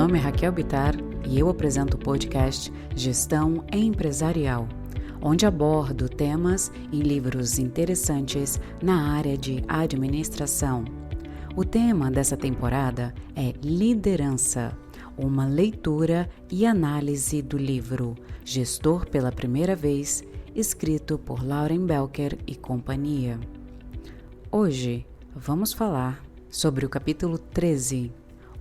nome é Raquel Bittar e eu apresento o podcast Gestão Empresarial, onde abordo temas e livros interessantes na área de administração. O tema dessa temporada é Liderança, uma leitura e análise do livro Gestor pela Primeira Vez, escrito por Lauren Belker e companhia. Hoje vamos falar sobre o capítulo 13,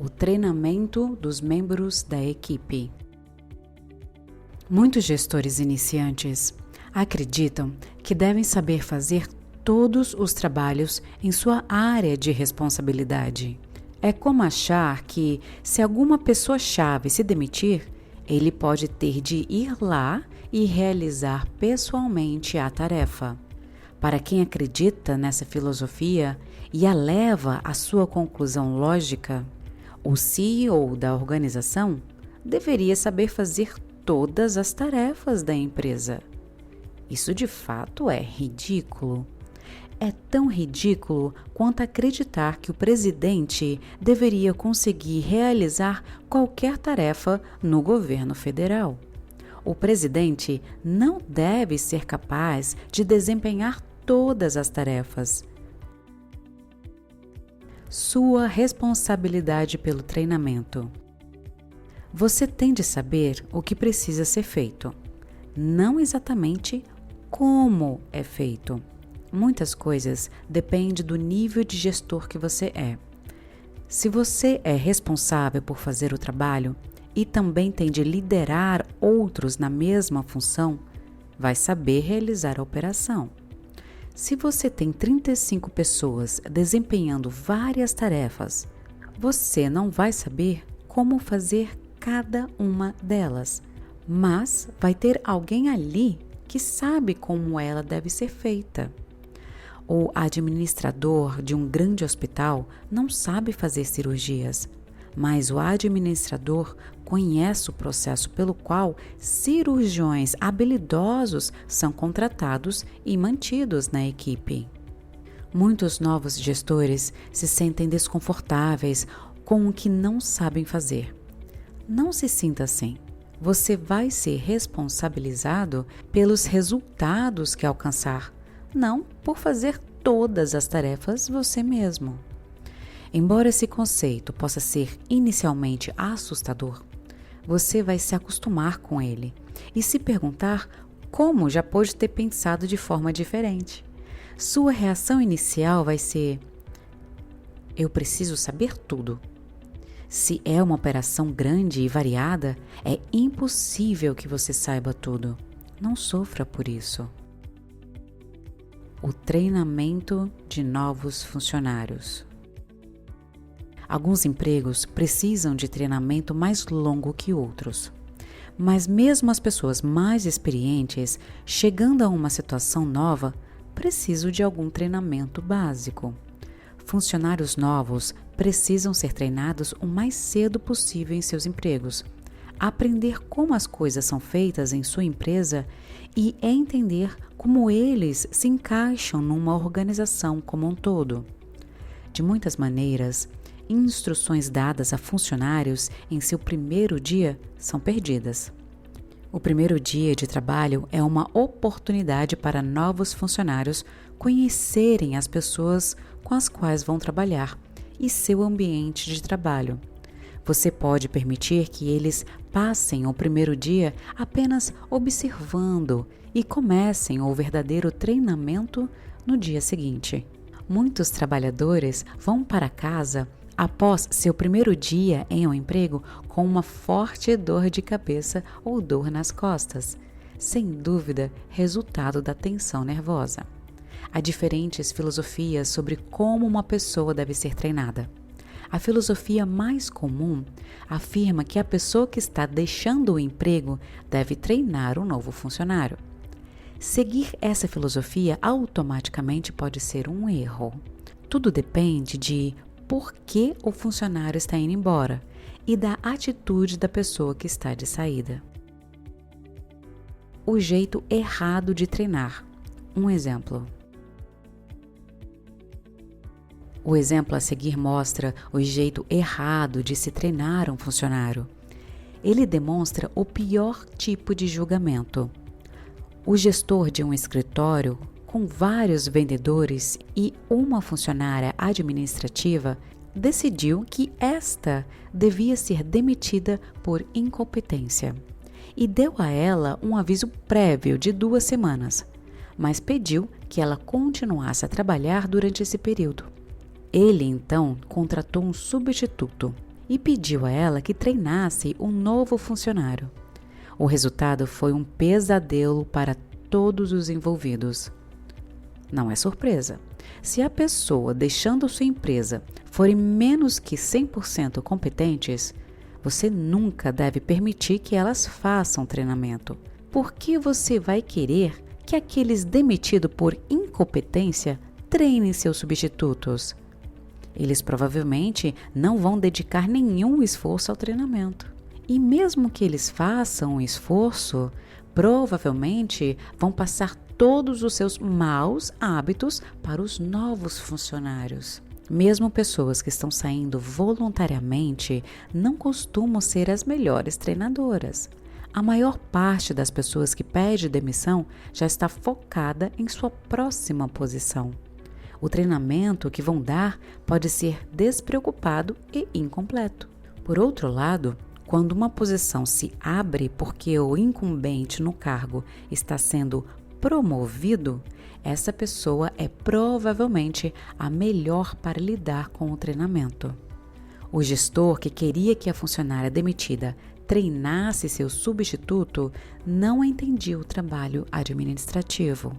o treinamento dos membros da equipe. Muitos gestores iniciantes acreditam que devem saber fazer todos os trabalhos em sua área de responsabilidade. É como achar que, se alguma pessoa-chave se demitir, ele pode ter de ir lá e realizar pessoalmente a tarefa. Para quem acredita nessa filosofia e a leva à sua conclusão lógica, o CEO da organização deveria saber fazer todas as tarefas da empresa. Isso de fato é ridículo. É tão ridículo quanto acreditar que o presidente deveria conseguir realizar qualquer tarefa no governo federal. O presidente não deve ser capaz de desempenhar todas as tarefas. Sua responsabilidade pelo treinamento. Você tem de saber o que precisa ser feito, não exatamente como é feito. Muitas coisas dependem do nível de gestor que você é. Se você é responsável por fazer o trabalho e também tem de liderar outros na mesma função, vai saber realizar a operação. Se você tem 35 pessoas desempenhando várias tarefas, você não vai saber como fazer cada uma delas, mas vai ter alguém ali que sabe como ela deve ser feita. O administrador de um grande hospital não sabe fazer cirurgias, mas o administrador conhece o processo pelo qual cirurgiões habilidosos são contratados e mantidos na equipe. Muitos novos gestores se sentem desconfortáveis com o que não sabem fazer. Não se sinta assim. Você vai ser responsabilizado pelos resultados que alcançar, não por fazer todas as tarefas você mesmo. Embora esse conceito possa ser inicialmente assustador, você vai se acostumar com ele e se perguntar como já pode ter pensado de forma diferente. Sua reação inicial vai ser: eu preciso saber tudo. Se é uma operação grande e variada, é impossível que você saiba tudo. Não sofra por isso. O treinamento de novos funcionários. Alguns empregos precisam de treinamento mais longo que outros. Mas mesmo as pessoas mais experientes, chegando a uma situação nova, precisam de algum treinamento básico. Funcionários novos precisam ser treinados o mais cedo possível em seus empregos, aprender como as coisas são feitas em sua empresa e entender como eles se encaixam numa organização como um todo. De muitas maneiras, instruções dadas a funcionários em seu primeiro dia são perdidas. O primeiro dia de trabalho é uma oportunidade para novos funcionários conhecerem as pessoas com as quais vão trabalhar e seu ambiente de trabalho. Você pode permitir que eles passem o primeiro dia apenas observando e comecem o verdadeiro treinamento no dia seguinte. Muitos trabalhadores vão para casa após seu primeiro dia em um emprego com uma forte dor de cabeça ou dor nas costas, sem dúvida resultado da tensão nervosa. Há diferentes filosofias sobre como uma pessoa deve ser treinada. A filosofia mais comum afirma que a pessoa que está deixando o emprego deve treinar um novo funcionário. Seguir essa filosofia automaticamente pode ser um erro. Tudo depende de por que o funcionário está indo embora e da atitude da pessoa que está de saída. O jeito errado de treinar. Um exemplo. O exemplo a seguir mostra o jeito errado de se treinar um funcionário. Ele demonstra o pior tipo de julgamento. O gestor de um escritório, com vários vendedores e uma funcionária administrativa, decidiu que esta devia ser demitida por incompetência e deu a ela um aviso prévio de 2 semanas, mas pediu que ela continuasse a trabalhar durante esse período. Ele então contratou um substituto e pediu a ela que treinasse um novo funcionário. O resultado foi um pesadelo para todos os envolvidos. Não é surpresa. Se a pessoa deixando sua empresa forem menos que 100% competentes, você nunca deve permitir que elas façam treinamento. Por que você vai querer que aqueles demitidos por incompetência treinem seus substitutos? Eles provavelmente não vão dedicar nenhum esforço ao treinamento. E mesmo que eles façam um esforço, provavelmente vão passar todos os seus maus hábitos para os novos funcionários. Mesmo pessoas que estão saindo voluntariamente não costumam ser as melhores treinadoras. A maior parte das pessoas que pede demissão já está focada em sua próxima posição. O treinamento que vão dar pode ser despreocupado e incompleto. Por outro lado, quando uma posição se abre porque o incumbente no cargo está sendo promovido, essa pessoa é provavelmente a melhor para lidar com o treinamento. O gestor que queria que a funcionária demitida treinasse seu substituto não entendia o trabalho administrativo.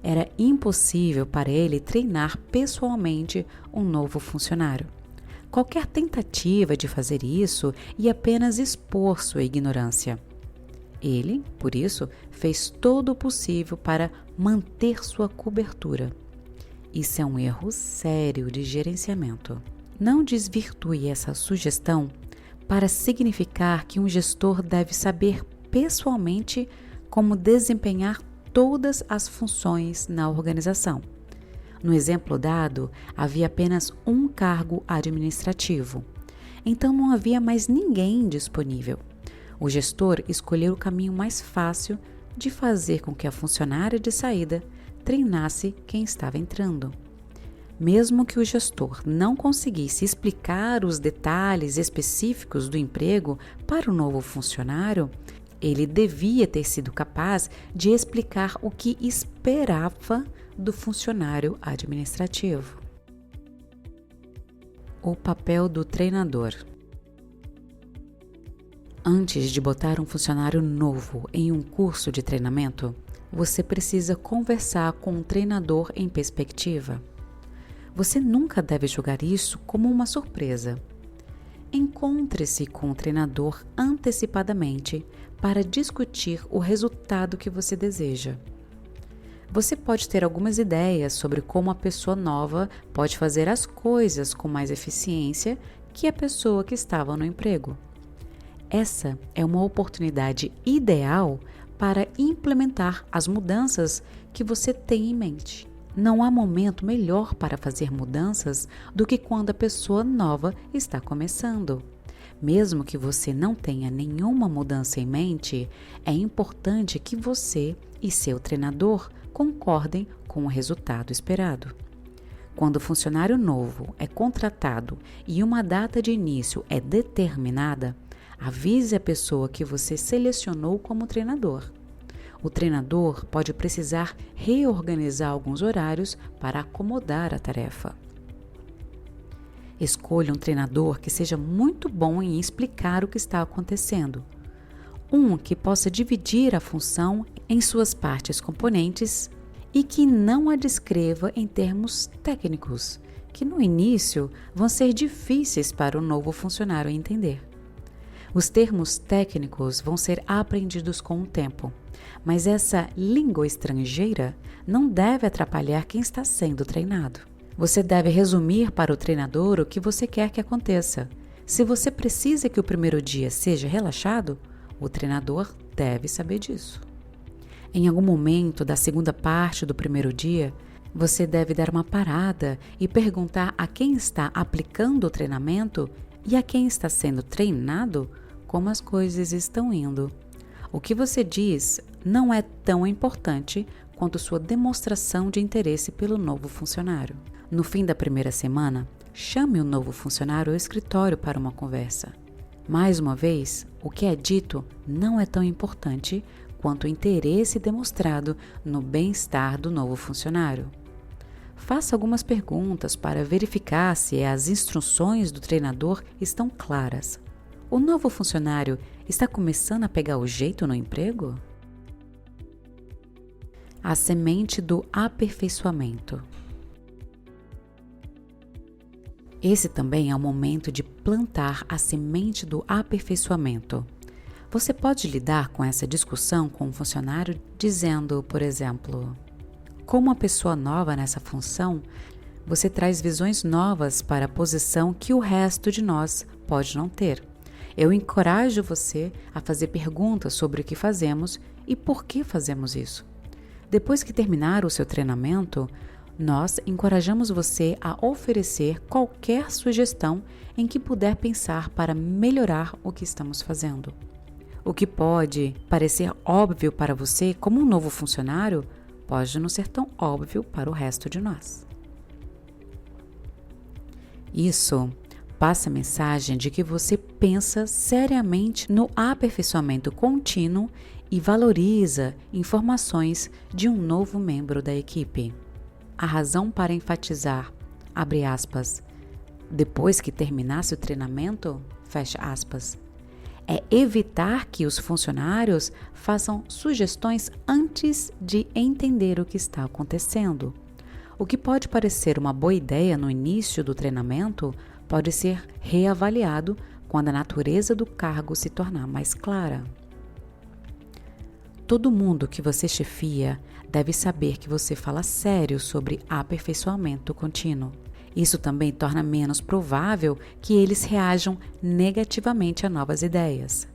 Era impossível para ele treinar pessoalmente um novo funcionário. Qualquer tentativa de fazer isso ia apenas expor sua ignorância. Ele, por isso, fez todo o possível para manter sua cobertura. Isso é um erro sério de gerenciamento. Não desvirtue essa sugestão para significar que um gestor deve saber pessoalmente como desempenhar todas as funções na organização. No exemplo dado, havia apenas um cargo administrativo, então não havia mais ninguém disponível. O gestor escolheu o caminho mais fácil de fazer com que a funcionária de saída treinasse quem estava entrando. Mesmo que o gestor não conseguisse explicar os detalhes específicos do emprego para o novo funcionário, ele devia ter sido capaz de explicar o que esperava do funcionário administrativo. O papel do treinador. Antes de botar um funcionário novo em um curso de treinamento, você precisa conversar com um treinador em perspectiva. Você nunca deve julgar isso como uma surpresa. Encontre-se com o treinador antecipadamente para discutir o resultado que você deseja. Você pode ter algumas ideias sobre como a pessoa nova pode fazer as coisas com mais eficiência que a pessoa que estava no emprego. Essa é uma oportunidade ideal para implementar as mudanças que você tem em mente. Não há momento melhor para fazer mudanças do que quando a pessoa nova está começando. Mesmo que você não tenha nenhuma mudança em mente, é importante que você e seu treinador concordem com o resultado esperado. Quando o funcionário novo é contratado e uma data de início é determinada, avise a pessoa que você selecionou como treinador. O treinador pode precisar reorganizar alguns horários para acomodar a tarefa. Escolha um treinador que seja muito bom em explicar o que está acontecendo. Um que possa dividir a função em suas partes componentes e que não a descreva em termos técnicos, que no início vão ser difíceis para o novo funcionário entender. Os termos técnicos vão ser aprendidos com o tempo, mas essa língua estrangeira não deve atrapalhar quem está sendo treinado. Você deve resumir para o treinador o que você quer que aconteça. Se você precisa que o primeiro dia seja relaxado, o treinador deve saber disso. Em algum momento da segunda parte do primeiro dia, Você deve dar uma parada e perguntar a quem está aplicando o treinamento e a quem está sendo treinado como as coisas estão indo. O que você diz não é tão importante quanto sua demonstração de interesse pelo novo funcionário. No fim da primeira semana, chame o novo funcionário ao escritório para uma conversa. Mais uma vez, o que é dito não é tão importante quanto o interesse demonstrado no bem-estar do novo funcionário. Faça algumas perguntas para verificar se as instruções do treinador estão claras. O novo funcionário está começando a pegar o jeito no emprego? A semente do aperfeiçoamento. Esse também é o momento de plantar a semente do aperfeiçoamento. Você pode lidar com essa discussão com um funcionário dizendo, por exemplo: como uma pessoa nova nessa função, você traz visões novas para a posição que o resto de nós pode não ter. Eu encorajo você a fazer perguntas sobre o que fazemos e por que fazemos isso. Depois que terminar o seu treinamento, nós encorajamos você a oferecer qualquer sugestão em que puder pensar para melhorar o que estamos fazendo. O que pode parecer óbvio para você como um novo funcionário, pode não ser tão óbvio para o resto de nós. Isso passa a mensagem de que você pensa seriamente no aperfeiçoamento contínuo e valoriza informações de um novo membro da equipe. A razão para enfatizar, abre aspas, depois que terminasse o treinamento, fecha aspas, é evitar que os funcionários façam sugestões antes de entender o que está acontecendo. O que pode parecer uma boa ideia no início do treinamento pode ser reavaliado quando a natureza do cargo se tornar mais clara. Todo mundo que você chefia deve saber que você fala sério sobre aperfeiçoamento contínuo. Isso também torna menos provável que eles reajam negativamente a novas ideias.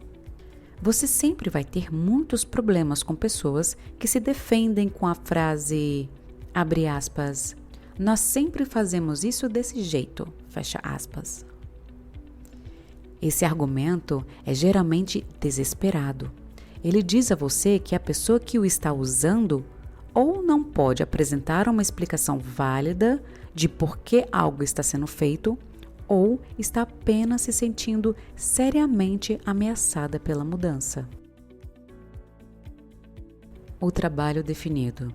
Você sempre vai ter muitos problemas com pessoas que se defendem com a frase, abre aspas, nós sempre fazemos isso desse jeito, fecha aspas. Esse argumento é geralmente desesperado. Ele diz a você que a pessoa que o está usando ou não pode apresentar uma explicação válida de por que algo está sendo feito, ou está apenas se sentindo seriamente ameaçada pela mudança. O trabalho definido.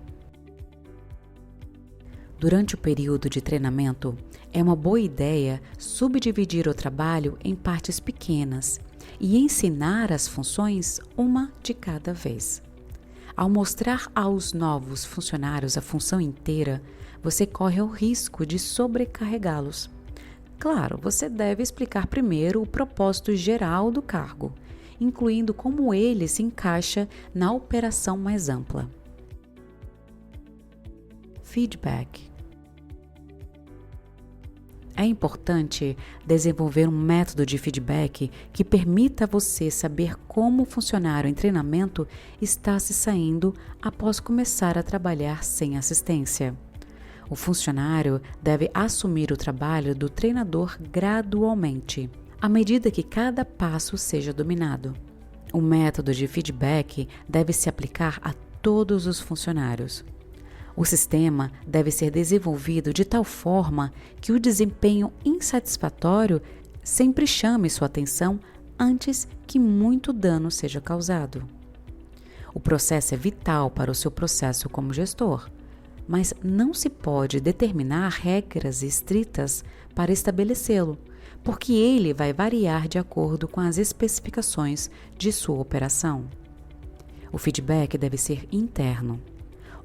Durante o período de treinamento, é uma boa ideia subdividir o trabalho em partes pequenas e ensinar as funções uma de cada vez. Ao mostrar aos novos funcionários a função inteira, você corre o risco de sobrecarregá-los. Claro, você deve explicar primeiro o propósito geral do cargo, incluindo como ele se encaixa na operação mais ampla. Feedback. É importante desenvolver um método de feedback que permita a você saber como o funcionário em treinamento está se saindo após começar a trabalhar sem assistência. O funcionário deve assumir o trabalho do treinador gradualmente, à medida que cada passo seja dominado. O método de feedback deve se aplicar a todos os funcionários. O sistema deve ser desenvolvido de tal forma que o desempenho insatisfatório sempre chame sua atenção antes que muito dano seja causado. O processo é vital para o seu processo como gestor, mas não se pode determinar regras estritas para estabelecê-lo, porque ele vai variar de acordo com as especificações de sua operação. O feedback deve ser interno.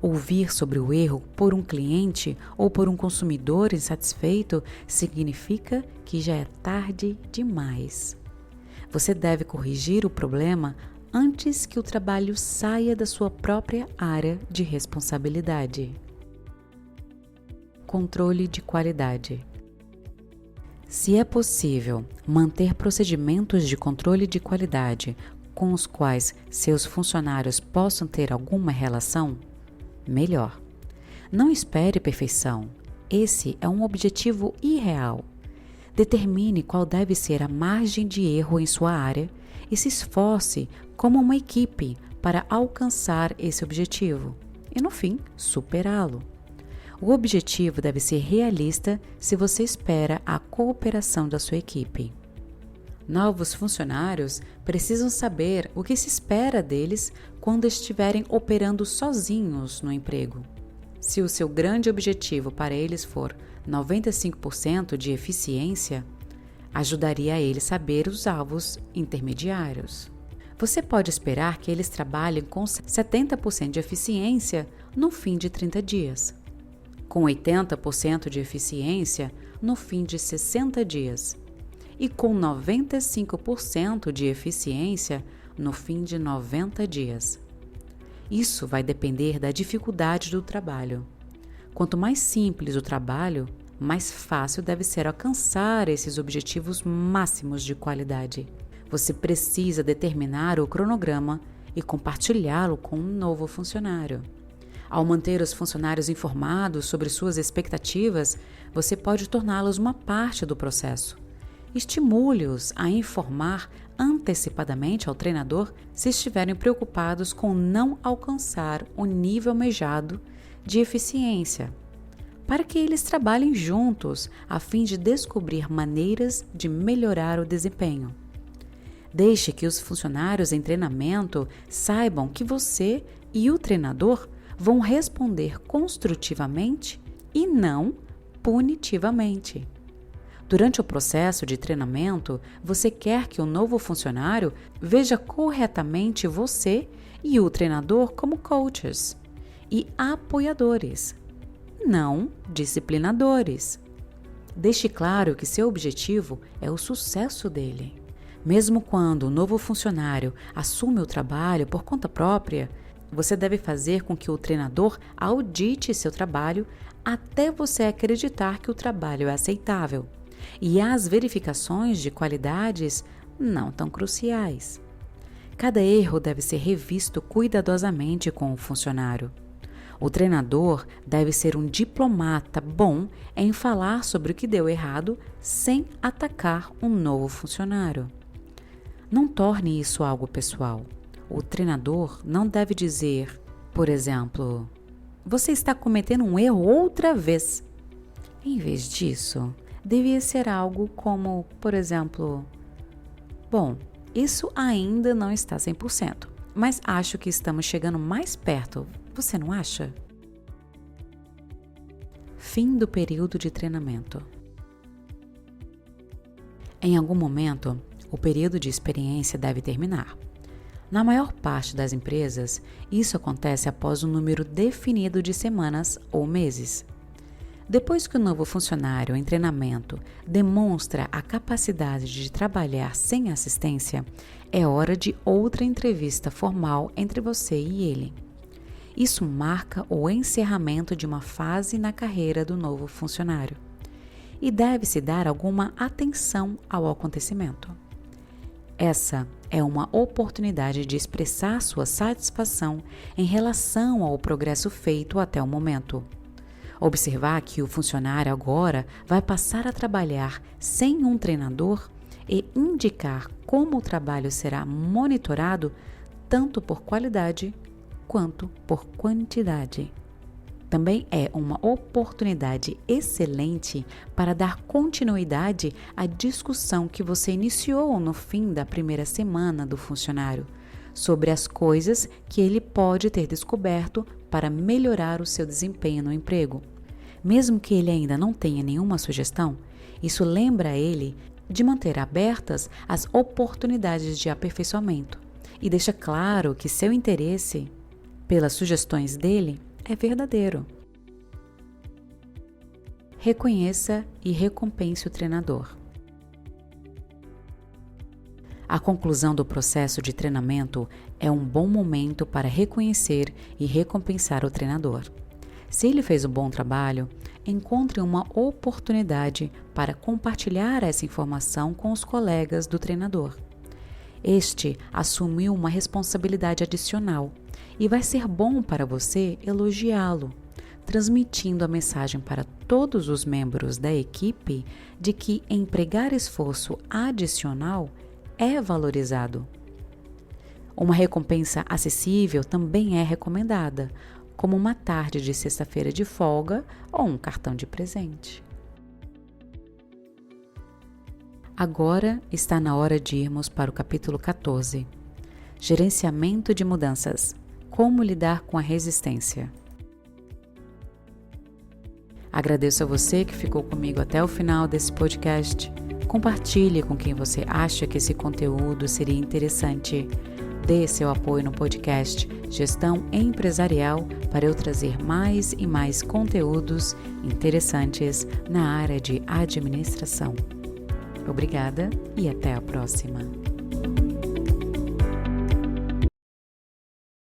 Ouvir sobre o erro por um cliente ou por um consumidor insatisfeito significa que já é tarde demais. Você deve corrigir o problema antes que o trabalho saia da sua própria área de responsabilidade. Controle de qualidade. Se é possível manter procedimentos de controle de qualidade com os quais seus funcionários possam ter alguma relação, melhor. Não espere perfeição. Esse é um objetivo irreal. Determine qual deve ser a margem de erro em sua área e se esforce como uma equipe para alcançar esse objetivo e, no fim, superá-lo. O objetivo deve ser realista se você espera a cooperação da sua equipe. Novos funcionários precisam saber o que se espera deles quando estiverem operando sozinhos no emprego. Se o seu grande objetivo para eles for 95% de eficiência, ajudaria a eles saber os alvos intermediários. Você pode esperar que eles trabalhem com 70% de eficiência no fim de 30 dias, com 80% de eficiência no fim de 60 dias e com 95% de eficiência no fim de 90 dias. Isso vai depender da dificuldade do trabalho. Quanto mais simples o trabalho, mais fácil deve ser alcançar esses objetivos máximos de qualidade. Você precisa determinar o cronograma e compartilhá-lo com um novo funcionário. Ao manter os funcionários informados sobre suas expectativas, você pode torná-los uma parte do processo. Estimule-os a informar antecipadamente ao treinador se estiverem preocupados com não alcançar o nível almejado de eficiência, para que eles trabalhem juntos a fim de descobrir maneiras de melhorar o desempenho. Deixe que os funcionários em treinamento saibam que você e o treinador vão responder construtivamente e não punitivamente. Durante o processo de treinamento, você quer que o novo funcionário veja corretamente você e o treinador como coaches e apoiadores, não disciplinadores. Deixe claro que seu objetivo é o sucesso dele. Mesmo quando o novo funcionário assume o trabalho por conta própria, você deve fazer com que o treinador audite seu trabalho até você acreditar que o trabalho é aceitável. E as verificações de qualidades não tão cruciais. Cada erro deve ser revisto cuidadosamente com o funcionário. O treinador deve ser um diplomata bom em falar sobre o que deu errado sem atacar um novo funcionário. Não torne isso algo pessoal. O treinador não deve dizer, por exemplo, você está cometendo um erro outra vez. Em vez disso, devia ser algo como, por exemplo, bom, isso ainda não está 100%, mas acho que estamos chegando mais perto, você não acha? Fim do período de treinamento. Em algum momento, o período de experiência deve terminar. Na maior parte das empresas, isso acontece após um número definido de semanas ou meses. Depois que o novo funcionário em treinamento demonstra a capacidade de trabalhar sem assistência, é hora de outra entrevista formal entre você e ele. Isso marca o encerramento de uma fase na carreira do novo funcionário e deve-se dar alguma atenção ao acontecimento. Essa é uma oportunidade de expressar sua satisfação em relação ao progresso feito até o momento. Observar que o funcionário agora vai passar a trabalhar sem um treinador e indicar como o trabalho será monitorado tanto por qualidade quanto por quantidade. Também é uma oportunidade excelente para dar continuidade à discussão que você iniciou no fim da primeira semana do funcionário, sobre as coisas que ele pode ter descoberto para melhorar o seu desempenho no emprego. Mesmo que ele ainda não tenha nenhuma sugestão, isso lembra ele de manter abertas as oportunidades de aperfeiçoamento e deixa claro que seu interesse pelas sugestões dele é verdadeiro. Reconheça e recompense o treinador. A conclusão do processo de treinamento é um bom momento para reconhecer e recompensar o treinador. Se ele fez um bom trabalho, encontre uma oportunidade para compartilhar essa informação com os colegas do treinador. Este assumiu uma responsabilidade adicional e vai ser bom para você elogiá-lo, transmitindo a mensagem para todos os membros da equipe de que empregar esforço adicional é valorizado. Uma recompensa acessível também é recomendada, como uma tarde de sexta-feira de folga ou um cartão de presente. Agora está na hora de irmos para o capítulo 14. Gerenciamento de mudanças. Como lidar com a resistência. Agradeço a você que ficou comigo até o final desse podcast. Compartilhe com quem você acha que esse conteúdo seria interessante. Dê seu apoio no podcast Gestão Empresarial para eu trazer mais e mais conteúdos interessantes na área de administração. Obrigada e até a próxima.